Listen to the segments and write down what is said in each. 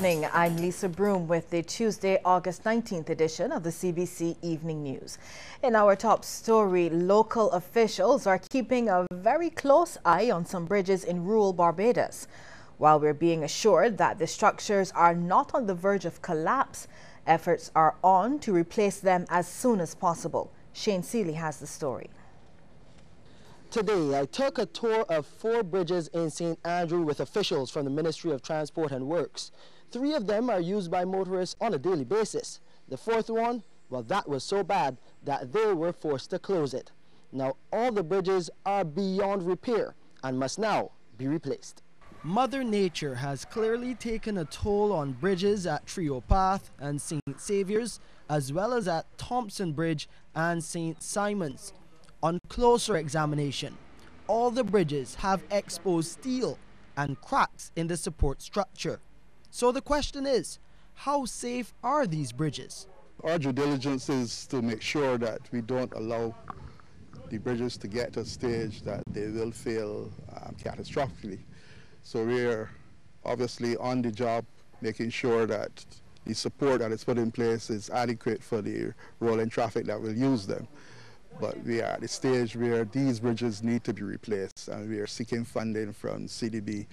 evening. I'm Lisa Broom with the Tuesday, August 19th edition of the CBC Evening News. In our top story, local officials are keeping a very close eye on some bridges in rural Barbados. While we're being assured that the structures are not on the verge of collapse, efforts are on to replace them as soon as possible. Shane Seeley has the story. Today, I took a tour of 4 bridges in St. Andrew with officials from the Ministry of Transport and Works. 3 of them are used by motorists on a daily basis. The 4th one, well, that was so bad that they were forced to close it. Now, all the bridges are beyond repair and must now be replaced. Mother Nature has clearly taken a toll on bridges at Trio Path and St. Saviour's, as well as at Thompson Bridge and St. Simon's. On closer examination, all the bridges have exposed steel and cracks in the support structure. So the question is, how safe are these bridges? Our due diligence is to make sure that we don't allow the bridges to get to a stage that they will fail catastrophically. So we're obviously on the job making sure that the support that is put in place is adequate for the rolling traffic that will use them. But we are at the stage where these bridges need to be replaced, and we are seeking funding from CDB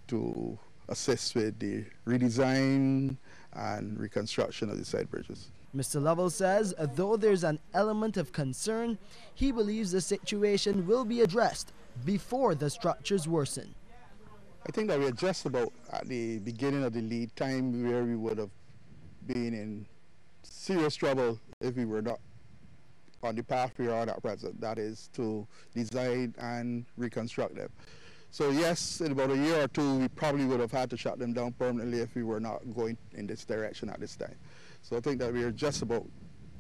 to assist with the redesign and reconstruction of the said bridges. Mr. Lovell says, though there's an element of concern, he believes the situation will be addressed before the structures worsen. I think that we're just about at the beginning of the lead time where we would have been in serious trouble if we were not on the path we are on at present, that is to design and reconstruct them. So yes, in about a year or two, we probably would have had to shut them down permanently if we were not going in this direction at this time. So I think that we are just about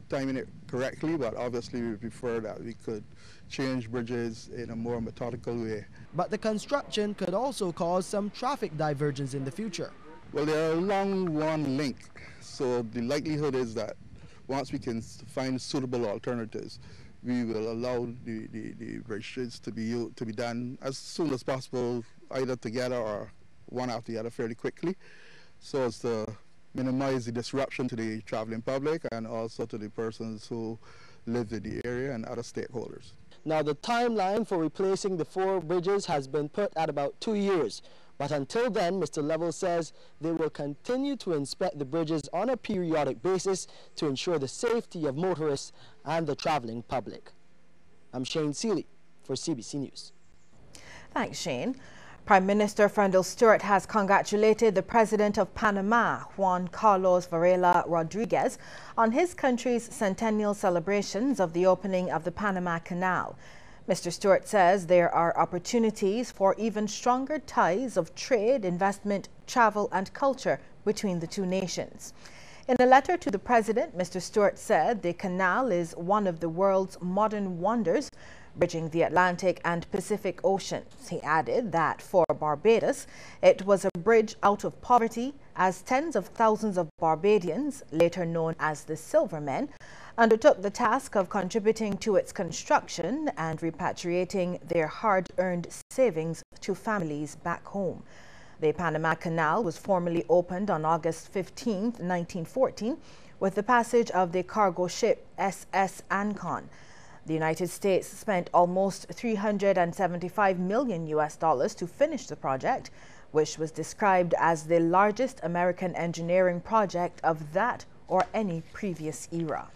timing it correctly, but obviously we prefer that we could change bridges in a more methodical way. But the construction could also cause some traffic divergence in the future. Well, they're along one link, so the likelihood is that once we can find suitable alternatives, we will allow the bridges to be done as soon as possible, either together or one after the other fairly quickly, so as to minimize the disruption to the traveling public and also to the persons who live in the area and other stakeholders. Now, the timeline for replacing the 4 bridges has been put at about 2 years. But until then, Mr. Lovell says they will continue to inspect the bridges on a periodic basis to ensure the safety of motorists and the traveling public. I'm Shane Seeley for CBC News. Thanks, Shane. Prime Minister Frendel Stuart has congratulated the President of Panama, Juan Carlos Varela Rodriguez, on his country's centennial celebrations of the opening of the Panama Canal. Mr. Stuart says there are opportunities for even stronger ties of trade, investment, travel and culture between the two nations. In a letter to the President, Mr. Stuart said the canal is one of the world's modern wonders, bridging the Atlantic and Pacific Oceans. He added that for Barbados, it was a bridge out of poverty, as tens of thousands of Barbadians, later known as the Silvermen, undertook the task of contributing to its construction and repatriating their hard-earned savings to families back home. The Panama Canal was formally opened on August 15, 1914, with the passage of the cargo ship SS Ancon. The United States spent almost $375 million to finish the project, which was described as the largest American engineering project of that or any previous era.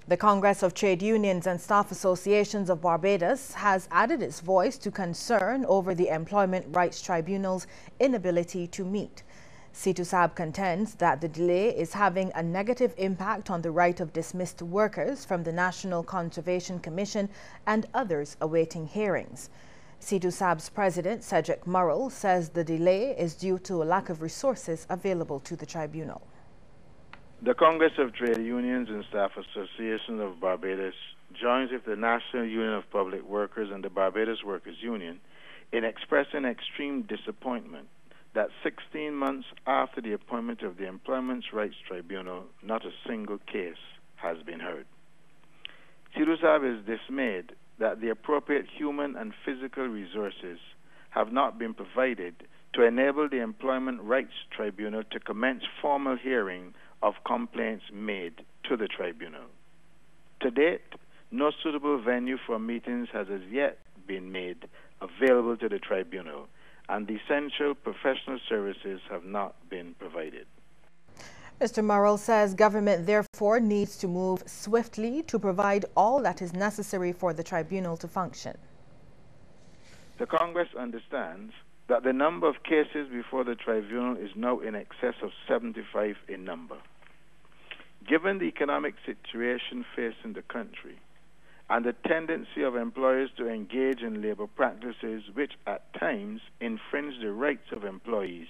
The Congress of Trade Unions and Staff Associations of Barbados has added its voice to concern over the Employment Rights Tribunal's inability to meet. CTUSAB contends that the delay is having a negative impact on the right of dismissed workers from the National Conservation Commission and others awaiting hearings. CTUSAB's president, Cedric Murrell, says the delay is due to a lack of resources available to the tribunal. The Congress of Trade Unions and Staff Associations of Barbados joins with the National Union of Public Workers and the Barbados Workers Union in expressing extreme disappointment that 16 months after the appointment of the Employment Rights Tribunal, not a single case has been heard. CTUSAB is dismayed that the appropriate human and physical resources have not been provided to enable the Employment Rights Tribunal to commence formal hearing of complaints made to the tribunal. To date, no suitable venue for meetings has as yet been made available to the tribunal, and the essential professional services have not been provided. Mr. Murrell says government therefore needs to move swiftly to provide all that is necessary for the tribunal to function. The Congress understands that the number of cases before the tribunal is now in excess of 75 in number. Given the economic situation facing the country and the tendency of employers to engage in labor practices which at times infringe the rights of employees,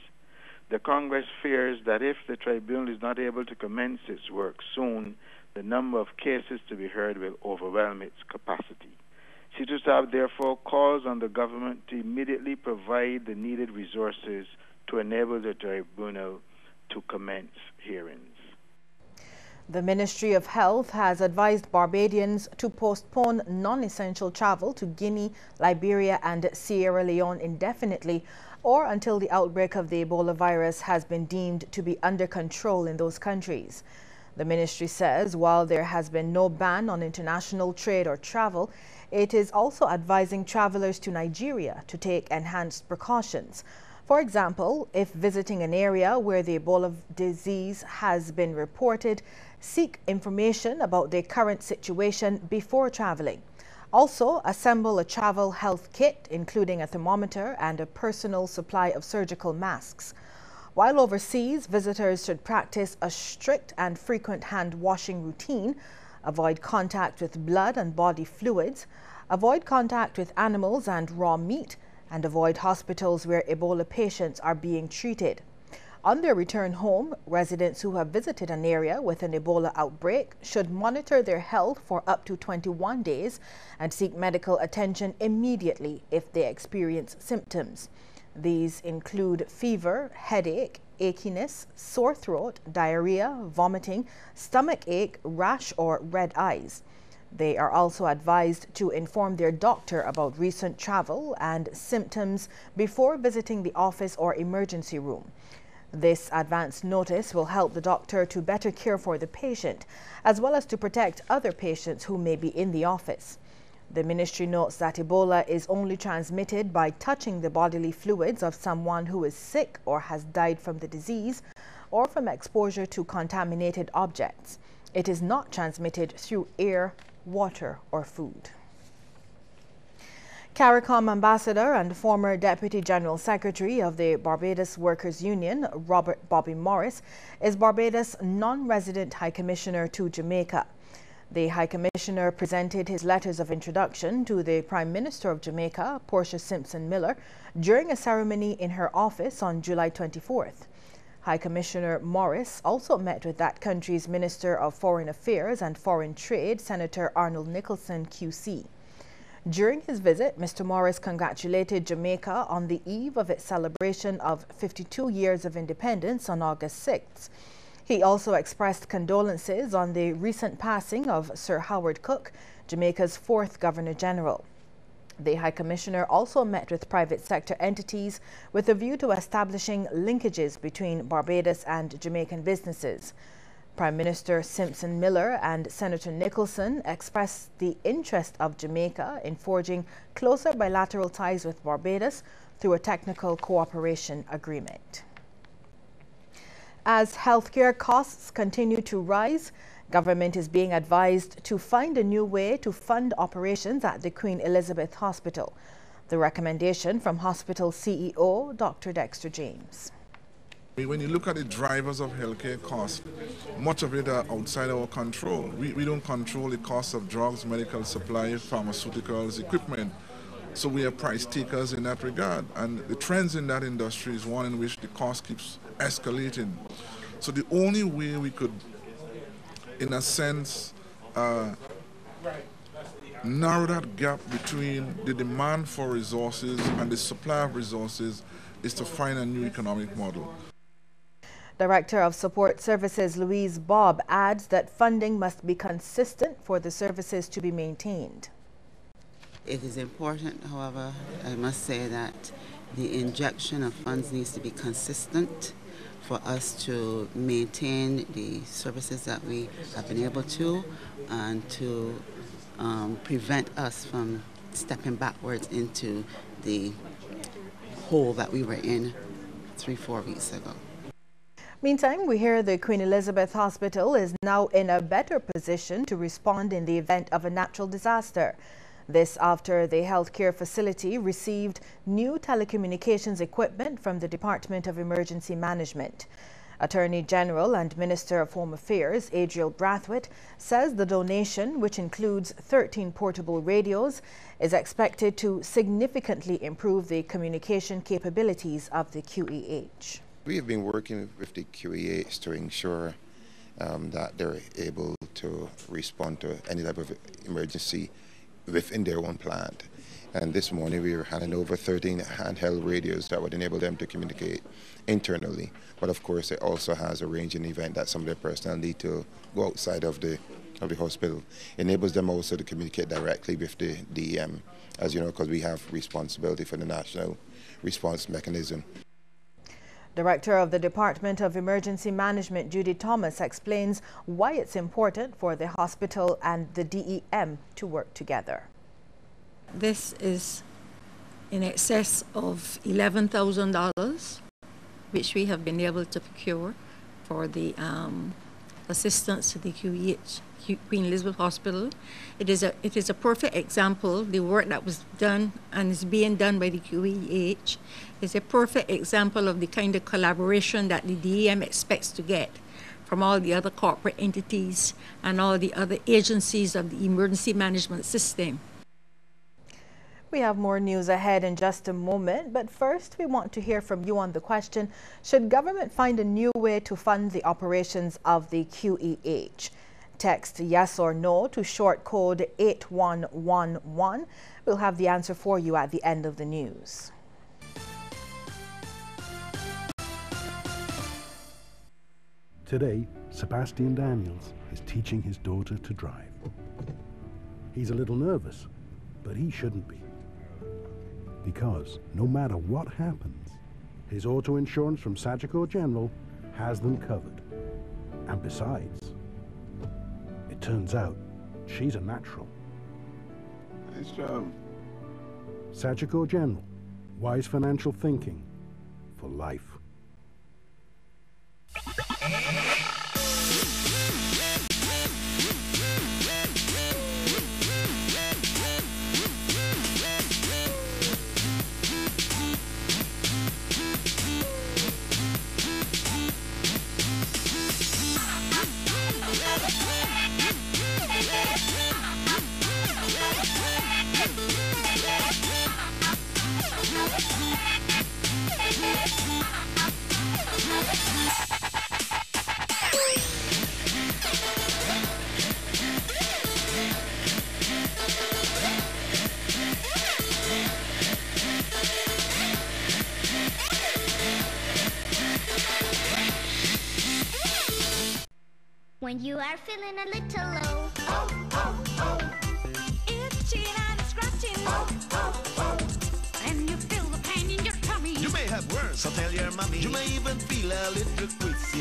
the Congress fears that if the tribunal is not able to commence its work soon, the number of cases to be heard will overwhelm its capacity. CITUSAB therefore calls on the government to immediately provide the needed resources to enable the tribunal to commence hearings. The Ministry of Health has advised Barbadians to postpone non-essential travel to Guinea, Liberia and Sierra Leone indefinitely, or until the outbreak of the Ebola virus has been deemed to be under control in those countries. The ministry says while there has been no ban on international trade or travel, it is also advising travelers to Nigeria to take enhanced precautions. For example, if visiting an area where the Ebola disease has been reported, seek information about their current situation before traveling. Also, assemble a travel health kit, including a thermometer and a personal supply of surgical masks. While overseas, visitors should practice a strict and frequent hand washing routine, avoid contact with blood and body fluids, avoid contact with animals and raw meat, and avoid hospitals where Ebola patients are being treated. On their return home, residents who have visited an area with an Ebola outbreak should monitor their health for up to 21 days and seek medical attention immediately if they experience symptoms. These include fever, headache, achiness, sore throat, diarrhea, vomiting, stomach ache, rash, or red eyes. They are also advised to inform their doctor about recent travel and symptoms before visiting the office or emergency room. This advance notice will help the doctor to better care for the patient, as well as to protect other patients who may be in the office. The ministry notes that Ebola is only transmitted by touching the bodily fluids of someone who is sick or has died from the disease, or from exposure to contaminated objects. It is not transmitted through air, water, or food. CARICOM Ambassador and former Deputy General Secretary of the Barbados Workers Union, Bobby Morris, is Barbados' non-resident High Commissioner to Jamaica. The High Commissioner presented his letters of introduction to the Prime Minister of Jamaica, Portia Simpson Miller, during a ceremony in her office on July 24th. High Commissioner Morris also met with that country's Minister of Foreign Affairs and Foreign Trade, Senator Arnold Nicholson, QC. During his visit, Mr. Morris congratulated Jamaica on the eve of its celebration of 52 years of independence on August 6th. He also expressed condolences on the recent passing of Sir Howard Cook, Jamaica's fourth Governor-General. The High Commissioner also met with private sector entities with a view to establishing linkages between Barbados and Jamaican businesses. Prime Minister Simpson Miller and Senator Nicholson expressed the interest of Jamaica in forging closer bilateral ties with Barbados through a technical cooperation agreement. As healthcare costs continue to rise, government is being advised to find a new way to fund operations at the Queen Elizabeth Hospital. The recommendation from hospital CEO Dr. Dexter James. When you look at the drivers of healthcare costs, much of it are outside our control. We don't control the cost of drugs, medical supplies, pharmaceuticals, equipment. So we are price takers in that regard. And the trends in that industry is one in which the cost keeps escalating. So the only way we could, in a sense, narrow that gap between the demand for resources and the supply of resources is to find a new economic model. Director of Support Services Louise Bob adds that funding must be consistent for the services to be maintained. It is important, however, I must say that The injection of funds needs to be consistent for us to maintain the services that we have been able to, and to prevent us from stepping backwards into the hole that we were in 3-4 weeks ago. Meantime, we hear the Queen Elizabeth Hospital is now in a better position to respond in the event of a natural disaster. This after the healthcare facility received new telecommunications equipment from the Department of Emergency Management. Attorney General and Minister of Home Affairs Adriel Brathwaite says the donation, which includes 13 portable radios, is expected to significantly improve the communication capabilities of the QEH. We have been working with the QEH to ensure that they're able to respond to any type of emergency within their own plant. And this morning we were handing over 13 handheld radios that would enable them to communicate internally. But of course it also has a range in the event that some of their personnel need to go outside of the hospital. It enables them also to communicate directly with the DEM, as you know, because we have responsibility for the national response mechanism. Director of the Department of Emergency Management, Judy Thomas, explains why it's important for the hospital and the DEM to work together. This is in excess of $11,000, which we have been able to procure for the assistance to the QEH, Queen Elizabeth Hospital. It is a perfect example. The work that was done and is being done by the QEH is a perfect example of the kind of collaboration that the DEM expects to get from all the other corporate entities and all the other agencies of the emergency management system. We have more news ahead in just a moment, but first we want to hear from you on the question, should government find a new way to fund the operations of the QEH? Text yes or no to short code 8111. We'll have the answer for you at the end of the news. Today, Sebastian Daniels is teaching his daughter to drive. He's a little nervous, but he shouldn't be. Because no matter what happens, his auto insurance from Sagicor General has them covered. And besides, it turns out she's a natural. Nice job. Sagicor General, wise financial thinking for life. When you are feeling a little low, itching and scratching, and you feel the pain in your tummy. You may have worms, so tell your mommy. You may even feel a little queasy,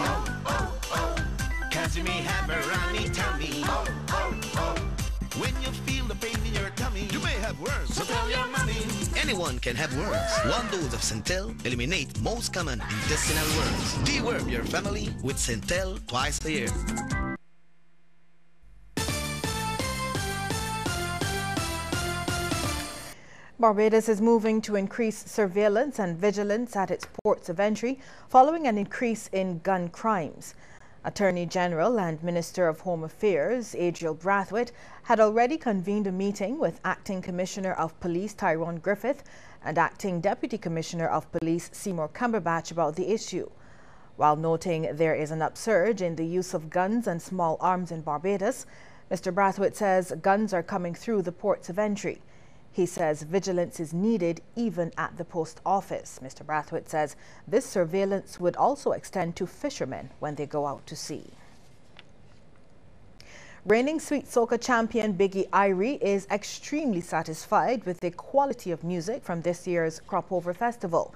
cause you may have a runny tummy. When you feel the pain in your tummy, you may have worms, so tell your mommy. Anyone can have worms. One dose of Centel eliminates most common intestinal worms. Deworm your family with Centel twice a year. Barbados is moving to increase surveillance and vigilance at its ports of entry following an increase in gun crimes. Attorney General and Minister of Home Affairs Adriel Brathwaite had already convened a meeting with Acting Commissioner of Police Tyrone Griffith and Acting Deputy Commissioner of Police Seymour Cumberbatch about the issue. While noting there is an upsurge in the use of guns and small arms in Barbados, Mr. Brathwaite says guns are coming through the ports of entry. He says vigilance is needed even at the post office. Mr. Brathwaite says this surveillance would also extend to fishermen when they go out to sea. Reigning Sweet Soca champion Biggie is extremely satisfied with the quality of music from this year's Crop Over Festival.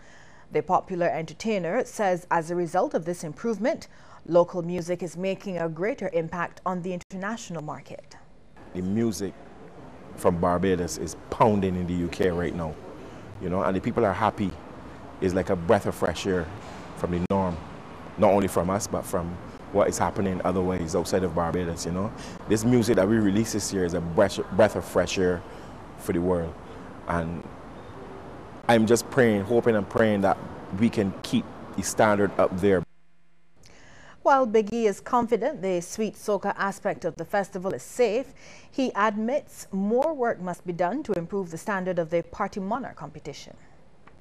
The popular entertainer says as a result of this improvement, local music is making a greater impact on the international market. The music from Barbados is pounding in the UK right now, you know, and the people are happy. It's like a breath of fresh air from the norm, not only from us, but from what is happening other ways outside of Barbados, you know. This music that we release this year is a breath of fresh air for the world. And I'm just praying, hoping and praying that we can keep the standard up there. While Biggie is confident the Sweet Soca aspect of the festival is safe, he admits more work must be done to improve the standard of the Party Monarch competition.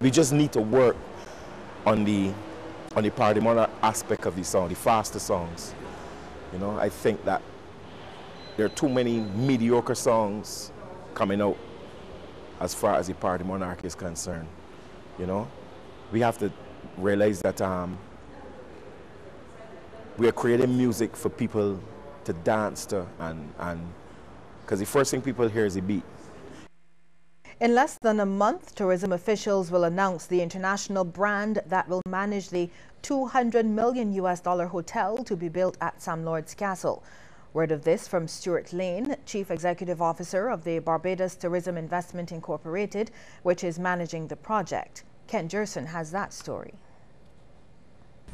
We just need to work on the Party Monarch aspect of the song, the faster songs. You know, I think that there are too many mediocre songs coming out as far as the Party Monarch is concerned. You know, we have to realize that we are creating music for people to dance to, and because the first thing people hear is the beat. In less than a month, tourism officials will announce the international brand that will manage the $200 million hotel to be built at Sam Lord's Castle. Word of this from Stuart Lane, Chief Executive Officer of the Barbados Tourism Investment Incorporated, which is managing the project. Ken Jerson has that story.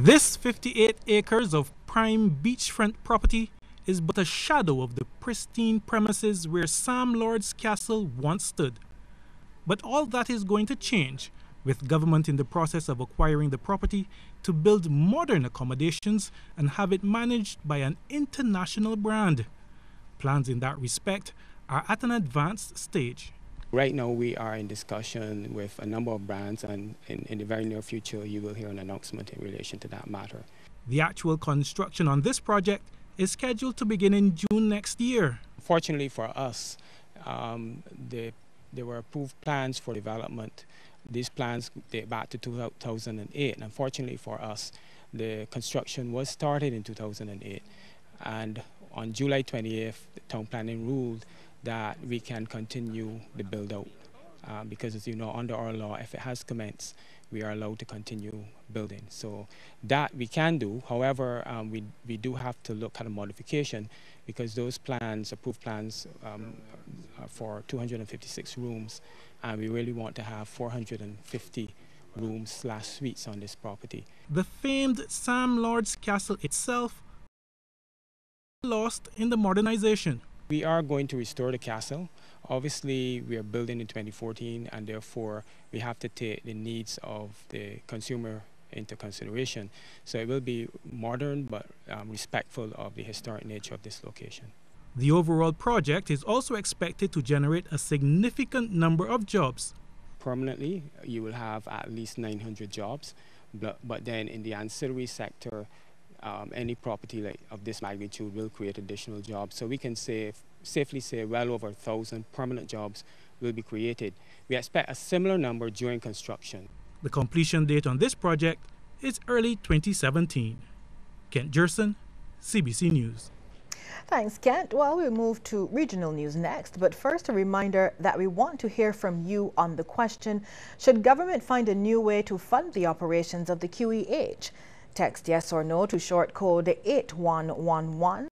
This 58 acres of prime beachfront property is but a shadow of the pristine premises where Sam Lord's Castle once stood. But all that is going to change, with government in the process of acquiring the property to build modern accommodations and have it managed by an international brand. Plans in that respect are at an advanced stage. Right now we are in discussion with a number of brands, and in the very near future you will hear an announcement in relation to that matter. The actual construction on this project is scheduled to begin in June next year. Fortunately for us, there were approved plans for development. These plans date back to 2008. And unfortunately for us, the construction was started in 2008. And on July 28th, the town planning ruled that we can continue the build-out. Because, as you know, under our law, if it has commenced, we are allowed to continue building. So that we can do. However, we do have to look at a modification, because those plans, approved plans, are for 256 rooms, and we really want to have 450 rooms/suites on this property. The famed Sam Lord's Castle itself lost in the modernization. We are going to restore the castle. Obviously, we are building in 2014, and therefore we have to take the needs of the consumer into consideration. So it will be modern, but respectful of the historic nature of this location. The overall project is also expected to generate a significant number of jobs. Permanently, you will have at least 900 jobs, but then in the ancillary sector, any property of this magnitude will create additional jobs. So we can safely say well over 1,000 permanent jobs will be created. We expect a similar number during construction. The completion date on this project is early 2017. Kent Jerson, CBC News. Thanks, Kent. Well, we move to regional news next, but first a reminder that we want to hear from you on the question, should government find a new way to fund the operations of the QEH? Text yes or no to short code 8111